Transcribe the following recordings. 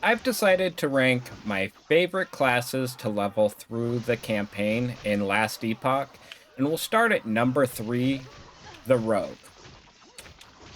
I've decided to rank my favorite classes to level through the campaign in Last Epoch, and we'll start at number 3, the Rogue.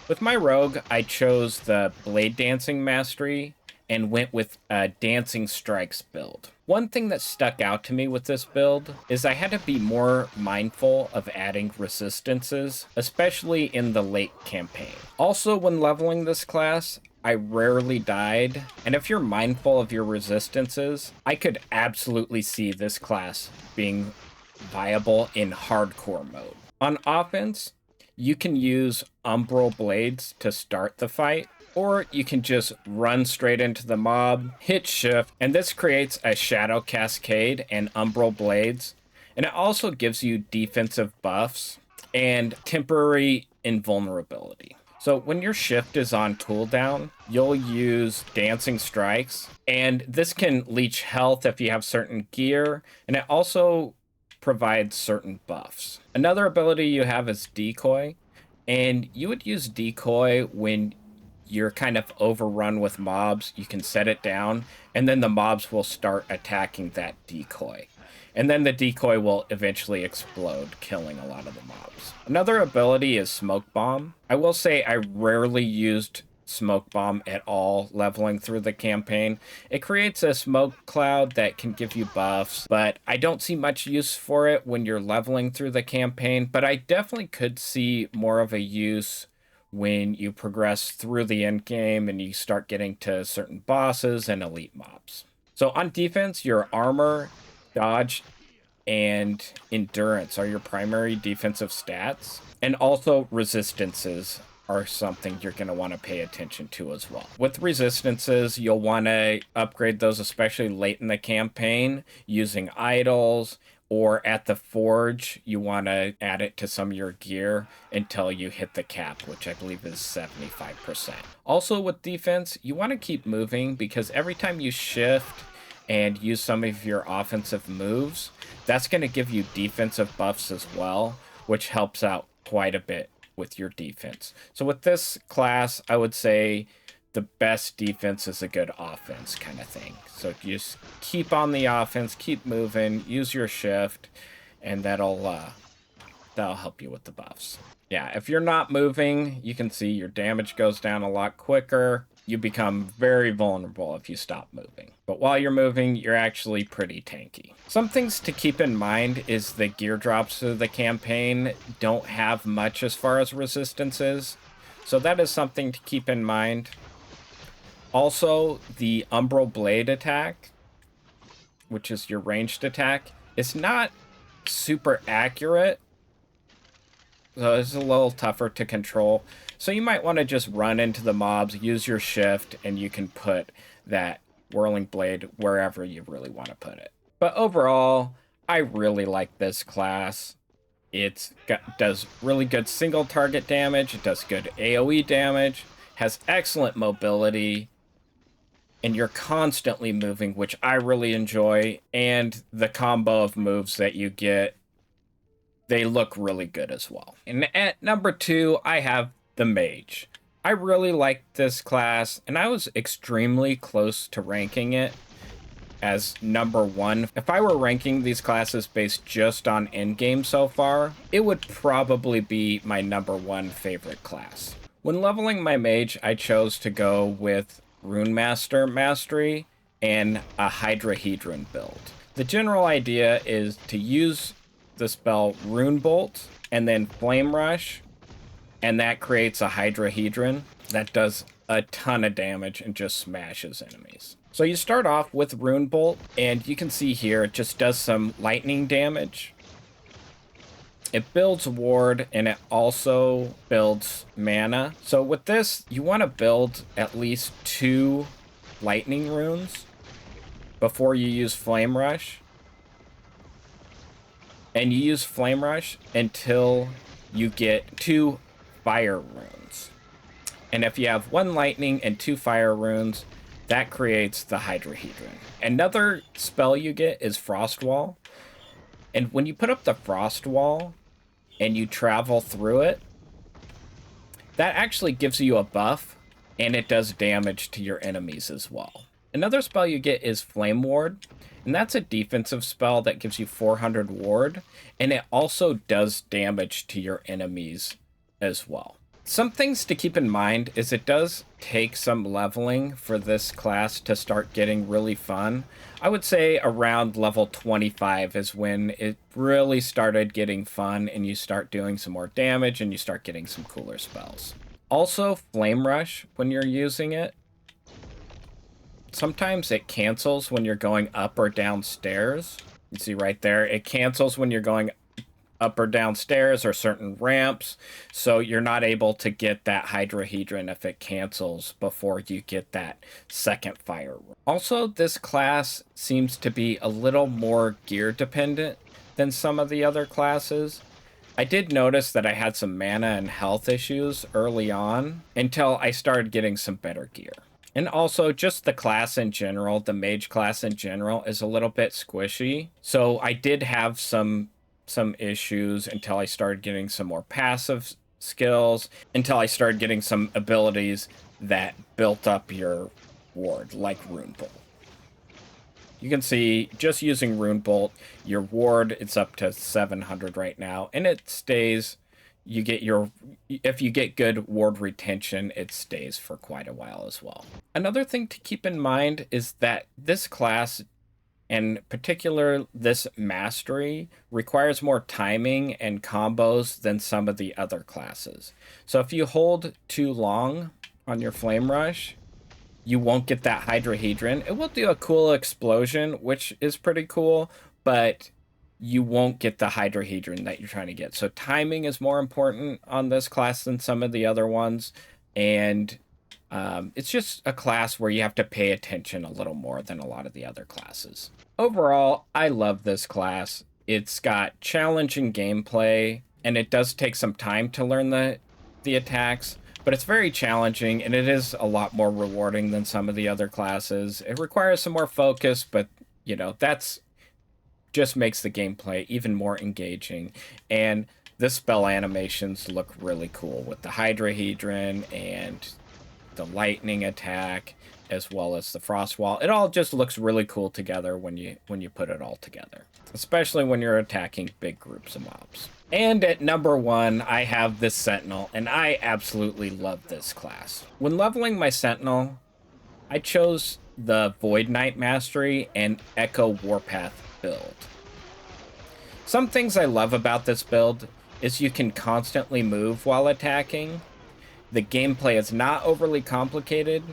With my Rogue, I chose the Blade Dancing Mastery and went with a Dancing Strikes build. One thing that stuck out to me with this build is I had to be more mindful of adding resistances, especially in the late campaign. Also, when leveling this class, I rarely died, and if you're mindful of your resistances, I could absolutely see this class being viable in hardcore mode. On offense, you can use Umbral Blades to start the fight, or you can just run straight into the mob, hit shift, and this creates a Shadow Cascade and Umbral Blades, and it also gives you defensive buffs and temporary invulnerability. So when your shift is on cooldown, you'll use Dancing Strikes, and this can leech health if you have certain gear, and it also provides certain buffs. Another ability you have is Decoy, and you would use Decoy when you're kind of overrun with mobs. You can set it down, and then the mobs will start attacking that decoy. And then the decoy will eventually explode, killing a lot of the mobs. Another ability is Smoke Bomb. I will say I rarely used Smoke Bomb at all leveling through the campaign. It creates a smoke cloud that can give you buffs, but I don't see much use for it when you're leveling through the campaign, but I definitely could see more of a use when you progress through the end game and you start getting to certain bosses and elite mobs. So on defense, your armor, dodge, and endurance are your primary defensive stats, and also resistances are something you're going to want to pay attention to as well. With resistances, you'll want to upgrade those, especially late in the campaign, using idols, or at the forge, you want to add it to some of your gear until you hit the cap, which I believe is 75%. Also with defense, you want to keep moving because every time you shift and use some of your offensive moves, that's going to give you defensive buffs as well, which helps out quite a bit with your defense. So with this class, I would say the best defense is a good offense kind of thing. So you just keep on the offense, keep moving, use your shift, and that'll help you with the buffs. Yeah, if you're not moving, you can see your damage goes down a lot quicker. You become very vulnerable if you stop moving. But while you're moving, you're actually pretty tanky. Some things to keep in mind is the gear drops of the campaign don't have much as far as resistances. So that is something to keep in mind. Also, the Umbral Blade attack, which is your ranged attack, is not super accurate. So it's a little tougher to control. So you might want to just run into the mobs, use your shift, and you can put that Whirling Blade wherever you really want to put it. But overall, I really like this class. Does really good single target damage, it does good AoE damage, has excellent mobility, and you're constantly moving, which I really enjoy, and the combo of moves that you get, they look really good as well. And at number 2, I have the Mage. I really like this class, and I was extremely close to ranking it as number 1. If I were ranking these classes based just on endgame so far, it would probably be my number 1 favorite class. When leveling my Mage, I chose to go with Rune Master Mastery and a Hydrahedron build. The general idea is to use the spell Rune Bolt and then Flame Rush, and that creates a Hydrahedron that does a ton of damage and just smashes enemies. So you start off with Rune Bolt, and you can see here it just does some lightning damage. It builds ward, and it also builds mana. So with this, you want to build at least 2 lightning runes before you use Flame Rush. And you use Flame Rush until you get 2 fire runes. And if you have 1 lightning and 2 fire runes, that creates the Hydrahedron. Another spell you get is Frost Wall. And when you put up the Frost Wall and you travel through it, that actually gives you a buff, and it does damage to your enemies as well. Another spell you get is Flame Ward, and that's a defensive spell that gives you 400 ward, and it also does damage to your enemies as well. Some things to keep in mind is it does take some leveling for this class to start getting really fun. I would say around level 25 is when it really started getting fun and you start doing some more damage and you start getting some cooler spells. Also, Flame Rush, when you're using it, sometimes it cancels when you're going up or downstairs. You see right there, it cancels when you're going up or downstairs or certain ramps, so you're not able to get that Hydrahedron if it cancels before you get that second fire. Also, this class seems to be a little more gear dependent than some of the other classes. I did notice that I had some mana and health issues early on until I started getting some better gear. And also, just the class in general, the mage class in general, is a little bit squishy. So I did have some issues until I started getting some more passive skills, until I started getting some abilities that built up your ward, like Rune Bolt. You can see, just using Rune Bolt, your ward, it's up to 700 right now, and it stays, if you get good ward retention, it stays for quite a while as well. Another thing to keep in mind is that this class, in particular this mastery, requires more timing and combos than some of the other classes. So if you hold too long on your Flame Rush, you won't get that Hydrahedron. It will do a cool explosion, which is pretty cool, but you won't get the Hydrahedron that you're trying to get. So timing is more important on this class than some of the other ones, and it's just a class where you have to pay attention a little more than a lot of the other classes. Overall, I love this class. It's got challenging gameplay, and it does take some time to learn the attacks, but it's very challenging, and it is a lot more rewarding than some of the other classes. It requires some more focus, but, you know, that's just makes the gameplay even more engaging. And the spell animations look really cool with the Hydrahedron and the lightning attack, as well as the frost wall. It all just looks really cool together when you put it all together, especially when you're attacking big groups of mobs. And at number 1, I have this Sentinel, and I absolutely love this class. When leveling my Sentinel, I chose the Void Knight Mastery and Echo Warpath build. Some things I love about this build is you can constantly move while attacking. The gameplay is not overly complicated,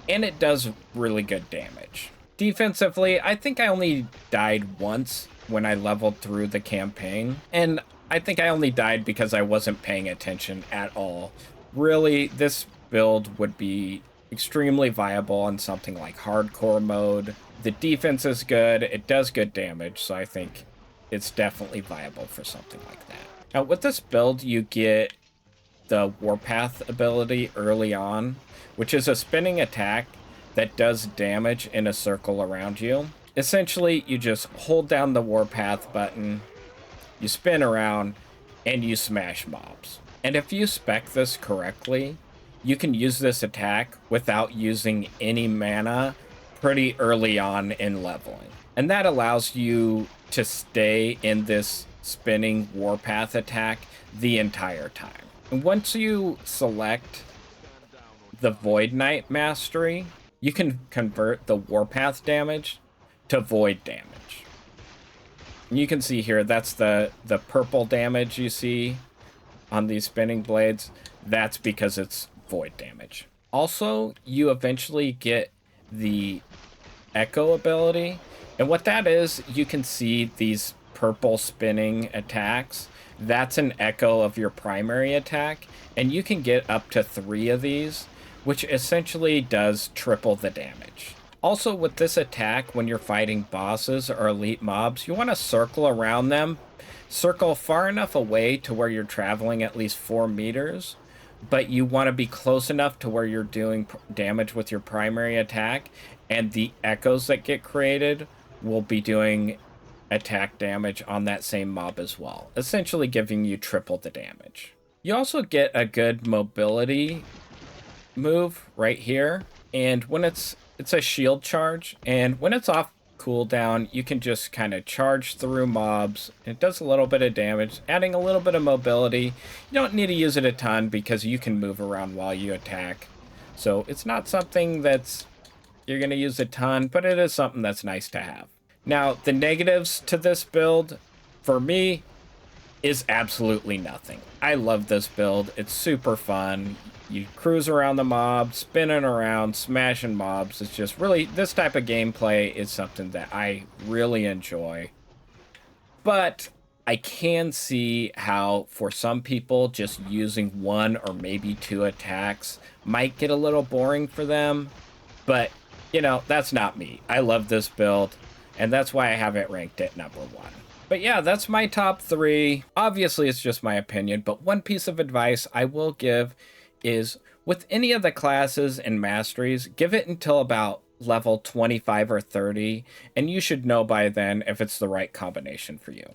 and it does really good damage. Defensively, I think I only died once when I leveled through the campaign, and I think I only died because I wasn't paying attention at all. Really, this build would be extremely viable on something like hardcore mode. The defense is good, it does good damage, so I think it's definitely viable for something like that. Now, with this build, you get the Warpath ability early on, which is a spinning attack that does damage in a circle around you. Essentially, you just hold down the Warpath button, you spin around, and you smash mobs. And if you spec this correctly, you can use this attack without using any mana pretty early on in leveling. And that allows you to stay in this spinning Warpath attack the entire time. And once you select the Void Knight Mastery, you can convert the Warpath damage to Void damage. And you can see here, that's the purple damage you see on these spinning blades. That's because it's Void damage. Also, you eventually get the Echo ability. And what that is, you can see these purple spinning attacks. That's an echo of your primary attack, and you can get up to 3 of these, which essentially does triple the damage. Also, with this attack, when you're fighting bosses or elite mobs, you want to circle around them. Circle far enough away to where you're traveling at least 4 meters, but you want to be close enough to where you're doing damage with your primary attack, and the echoes that get created will be doing attack damage on that same mob as well, essentially giving you triple the damage. You also get a good mobility move right here, and when it's it's a shield charge, and when it's off cooldown, you can just kind of charge through mobs. It does a little bit of damage, adding a little bit of mobility. You don't need to use it a ton because you can move around while you attack. So it's not something that's you're going to use a ton, but it is something that's nice to have. Now, the negatives to this build, for me, is absolutely nothing. I love this build. It's super fun. You cruise around the mobs, spinning around, smashing mobs. It's just really, this type of gameplay is something that I really enjoy. But I can see how for some people just using one or maybe two attacks might get a little boring for them. But, you know, that's not me. I love this build, and that's why I have it ranked at number 1. But yeah, that's my top 3. Obviously, it's just my opinion, but one piece of advice I will give is with any of the classes and masteries, give it until about level 25 or 30, and you should know by then if it's the right combination for you.